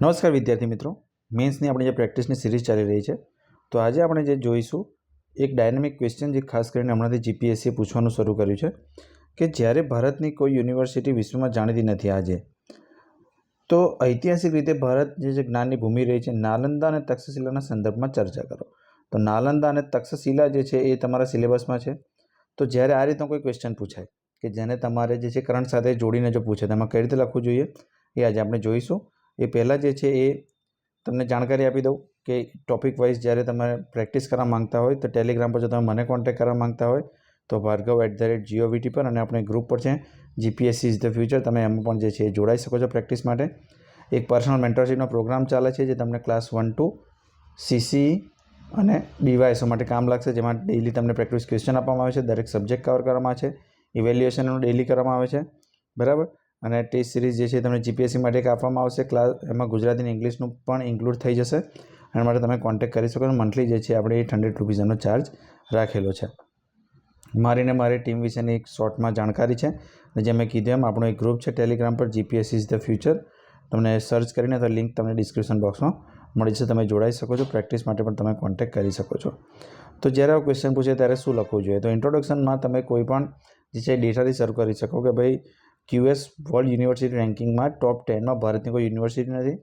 નમસ્કાર વિદ્યાર્થી મિત્રો, મેન્સની આપણી જે પ્રેક્ટિસની સિરીઝ ચાલી રહી છે. તો આજે આપણે જે જોઈશું એક ડાયનેમિક ક્વેશ્ચન જે ખાસ કરીને હમણાંથી જીપીએસસીએ પૂછવાનું શરૂ કર્યું છે કે જ્યારે ભારતની કોઈ યુનિવર્સિટી વિશ્વમાં જાણીતી નથી આજે, તો ઐતિહાસિક રીતે ભારત જે જ્ઞાનની ભૂમિ રહી છે, નાલંદા અને તક્ષશિલાના સંદર્ભમાં ચર્ચા કરો. તો નાલંદા અને તક્ષશિલા જે છે એ તમારા સિલેબસમાં છે. તો જ્યારે આ રીતનો કોઈ ક્વેશ્ચન પૂછાય કે જેને તમારે જે છે કરંટ સાથે જોડીને જો પૂછે તેમાં કઈ રીતે લખવું જોઈએ એ આજે આપણે જોઈશું. એ પહેલાં જે છે એ તમને જાણકારી આપી દઉં કે ટોપિક વાઇઝ જ્યારે તમે પ્રેક્ટિસ કરવા માંગતા હોય તો ટેલિગ્રામ પર જો તમે મને કોન્ટેક્ટ કરવા માંગતા હોય તો Bhargav@govt પર, અને આપણે ગ્રુપ પર છે જીપીએસસી ઇઝ ધ ફ્યુચર, તમે એમાં પણ જે છે એ જોડાઈ શકો છો પ્રેક્ટિસ માટે. એક પર્સનલ મેન્ટરશીપનો પ્રોગ્રામ ચાલે છે જે તમને ક્લાસ 1 to CCE અને ડીવાયએસઓ માટે કામ લાગશે, જેમાં ડેઇલી તમને પ્રેક્ટિસ ક્વેશ્ચન આપવામાં આવે છે, દરેક સબ્જેક્ટ કવર કરવામાં આવે છે, ઇવેલ્યુએશનનું ડેઇલી કરવામાં આવે છે, બરાબર. અને ટેસ્ટ સિરીઝ જે છે તમને જીપીએસસી માટે એક આપવામાં આવશે ક્લાસ, એમાં ગુજરાતી અને ઇંગ્લિશનું પણ ઇન્ક્લુડ થઈ જશે. એના માટે તમે કોન્ટેક્ટ કરી શકો છો. મંથલી જે છે આપણે 800 રૂપીઝનો ચાર્જ રાખેલો છે. મારી ટીમ વિશેની એક શોર્ટમાં જાણકારી છે, અને જે મેં કીધું એમ આપણો એક ગ્રુપ છે ટેલિગ્રામ પર, જીપીએસસી ઇઝ ધ ફ્યુચર. તમને સર્ચ કરીને તો લિંક તમને ડિસ્ક્રિપ્શન બોક્સમાં મળી જશે, તમે જોડાઈ શકો છો. પ્રેક્ટિસ માટે પણ તમે કોન્ટેક્ટ કરી શકો છો. તો જ્યારે આ ક્વેશ્ચન પૂછે ત્યારે શું લખવું જોઈએ? તો ઇન્ટ્રોડક્શનમાં તમે કોઈ પણ જે છે ડેટાથી શરૂ કરી શકો કે ભાઈ QS વર્લ્ડ યુનિવર્સિટી રેન્કિંગમાં ટોપ 10માં ભારતની કોઈ યુનિવર્સિટી નથી.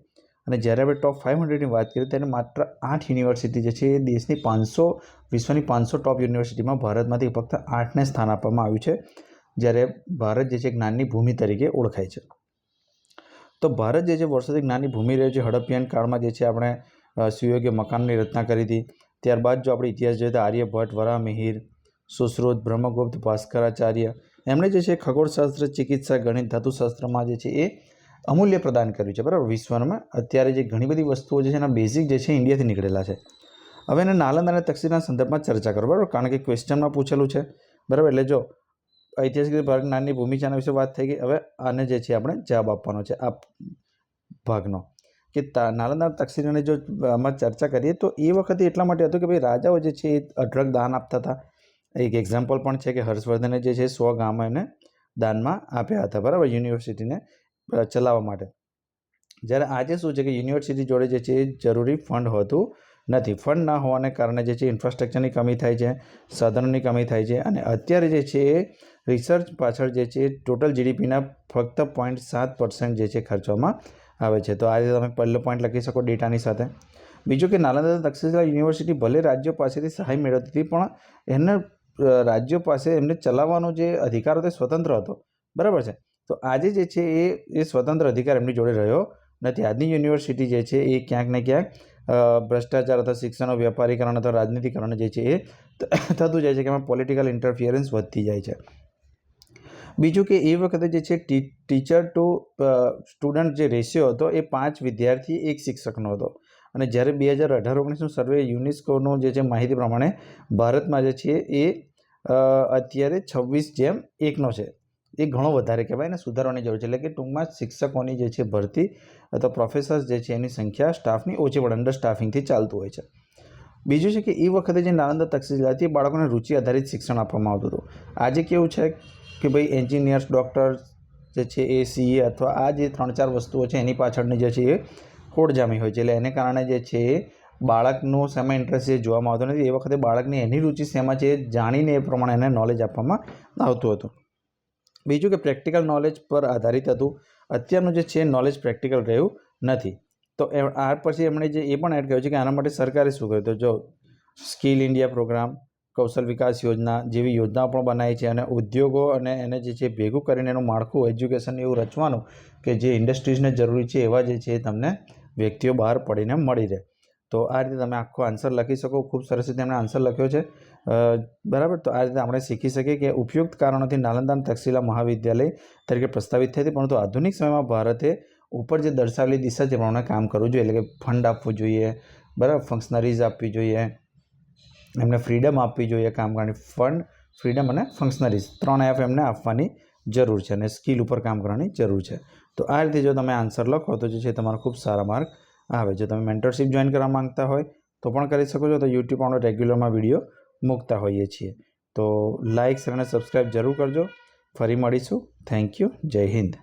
અને જ્યારે આપણે ટોપ 500ની વાત કરીએ ત્યારે માત્ર 8 યુનિવર્સિટી જે છે એ દેશની 500 વિશ્વની 500 ટોપ યુનિવર્સિટીમાં ભારતમાંથી ફક્ત 8ને સ્થાન આપવામાં આવ્યું છે, જ્યારે ભારત જે છે જ્ઞાનની ભૂમિ તરીકે ઓળખાય છે. તો ભારત જે છે વર્ષોથી જ્ઞાનની ભૂમિ રહ્યો છે. હડપ્પિયન કાળમાં જે છે આપણે સુયોગ્ય મકાનની રચના કરી હતી. ત્યારબાદ જો આપણે ઇતિહાસ જોઈએ તો આર્યભટ્ટ, વરાહમિહિર, સુશ્રુત, બ્રહ્મગુપ્ત, ભાસ્કરાચાર્ય, એમણે જે છે ખગોળશાસ્ત્ર, ચિકિત્સા, ગણિત, ધાતુશાસ્ત્રમાં જે છે એ અમૂલ્ય પ્રદાન કર્યું છે, બરાબર. વિશ્વમાં અત્યારે જે ઘણી બધી વસ્તુઓ જે છે એના બેઝિક જે છે ઇન્ડિયાથી નીકળેલા છે. હવે એને નાલંદા અને તક્ષશિલાના સંદર્ભમાં ચર્ચા કરો, બરાબર, કારણ કે ક્વેશ્ચનમાં પૂછેલું છે, બરાબર. એટલે જો ઐતિહાસિક રીતે ભારત જ્ઞાનની ભૂમિ છે, આના વિશે વાત થઈ ગઈ. હવે આને જે છે આપણે જવાબ આપવાનો છે આ ભાગનો, કે નાલંદા અને તક્ષશિલાની જો આમાં ચર્ચા કરીએ તો એ વખતે એટલા માટે હતું કે ભાઈ રાજાઓ જે છે એ અઢળક દાન આપતા હતા. એક એક્ઝામ્પલ પણ છે કે હર્ષવર્ધને જે છે 100 ગામ એને દાનમાં આપ્યા હતા, બરાબર, યુનિવર્સિટીને ચલાવવા માટે. જ્યારે આજે શું છે કે યુનિવર્સિટી જોડે જે છે એ જરૂરી ફંડ હોતું નથી. ફંડ ના હોવાને કારણે જે છે ઇન્ફ્રાસ્ટ્રક્ચરની કમી થાય છે, સાધનોની કમી થાય છે, અને અત્યારે જે છે એ રિસર્ચ પાછળ જે છે ટોટલ GDPના ફક્ત 0.7% જે છે ખર્ચવામાં આવે છે. તો આ રીતે તમે પહેલો પોઈન્ટ લખી શકો ડેટાની સાથે. બીજું કે નાલંદા તક્ષશિલા યુનિવર્સિટી ભલે રાજ્યો પાસેથી સહાય મેળવતી હતી, પણ એને રાજ્યો પાસે એમને ચલાવવાનો જે અધિકાર હતો એ સ્વતંત્ર હતો, બરાબર છે. તો આજે જે છે એ સ્વતંત્ર અધિકાર એમની જોડે રહ્યો નથી. આજની યુનિવર્સિટી જે છે એ ક્યાંક ને ક્યાંક ભ્રષ્ટાચાર અથવા શિક્ષણનો વ્યાપારીકરણ અથવા રાજનીતિકરણ જે છે એ થતું જાય છે, કે એમાં પોલિટિકલ ઇન્ટરફિયરન્સ વધતી જાય છે. બીજું કે એ વખતે જે છે ટીચર ટુ સ્ટુડન્ટ જે રેશિયો હતો એ 5 વિદ્યાર્થી 1 શિક્ષકનો હતો. અને જ્યારે 2018-19નું સર્વે યુનેસ્કોનો જે છે માહિતી પ્રમાણે ભારતમાં જે છે એ અત્યારે 26:1 છે. એ ઘણો વધારે કહેવાય ને, સુધારવાની જરૂર છે. એટલે કે ટૂંકમાં શિક્ષકોની જે છે ભરતી અથવા પ્રોફેસર્સ જે છે એની સંખ્યા સ્ટાફની ઓછી પડે, અંડર સ્ટાફિંગથી ચાલતું હોય છે. બીજું છે કે એ વખતે જે નાલંદા તક્ષશિલા હતી એ બાળકોને રુચિ આધારિત શિક્ષણ આપવામાં આવતું હતું. આજે કેવું છે કે ભાઈ એન્જિનિયર્સ, ડૉક્ટર્સ જે છે એ CA અથવા આ જે 3-4 વસ્તુઓ છે એની પાછળની જે છે એ ખોડ જામી હોય છે. એટલે એને કારણે જે છે એ બાળકનો શેમાં ઇન્ટરેસ્ટ એ જોવામાં આવતો નથી. એ વખતે બાળકની એની રુચિ શેમાં છે એ જાણીને એ પ્રમાણે એને નોલેજ આપવામાં આવતું હતું. બીજું કે પ્રેક્ટિકલ નોલેજ પર આધારિત હતું. અત્યારનું જે છે નોલેજ પ્રેક્ટિકલ રહ્યું નથી. તો આ પછી એમણે જે એ પણ એડ કર્યું છે કે આના માટે સરકારે શું કર્યું? તો જો સ્કિલ ઇન્ડિયા પ્રોગ્રામ, કૌશલ વિકાસ યોજના જેવી યોજનાઓ પણ બનાવી છે, અને ઉદ્યોગો અને એને જે છે ભેગું કરીને એનું માળખું એજ્યુકેશન એવું રચવાનું કે જે ઇન્ડસ્ટ્રીઝને જરૂરી છે એવા જે છે તમને વ્યક્તિઓ બહાર પડીને મળી રહે. તો આ રીતે તમે આખો આન્સર લખી શકો. ખૂબ સરસ રીતે એમણે આન્સર લખ્યો છે, બરાબર. તો આ રીતે આપણે શીખી શકીએ કે ઉપયુક્ત કારણોથી નાલંદા અને તક્ષશિલા મહાવિદ્યાલય તરીકે પ્રસ્તાવિત થઈ હતી, પરંતુ આધુનિક સમયમાં ભારતે ઉપર જે દર્શાવેલી દિશા છે પ્રમાણે કામ કરવું જોઈએ. એટલે કે ફંડ આપવું જોઈએ, બરાબર, ફંક્શનરીઝ આપવી જોઈએ, એમને ફ્રીડમ આપવી જોઈએ કામ કરવાની. ફંડ, ફ્રીડમ અને ફંક્શનરીઝ 3 F એમને આપવાની જરૂર છે, અને સ્કિલ ઉપર કામ કરવાની જરૂર છે. તો આ રીતે જો તમે આન્સર લખો તો જે છે તમારા ખૂબ સારા માર્ક આવે. જો તમે મેન્ટરશીપ જોઈન કરવા માંગતા હોય તો પણ કરી શકો છો. તો યુટ્યુબ આપણે રેગ્યુલરમાં વિડીયો મૂકતા હોઈએ છીએ. તો લાઇક, શેર અને સબસ્ક્રાઈબ જરૂર કરજો. ફરી મળીશું. Thank you. જય હિન્દ.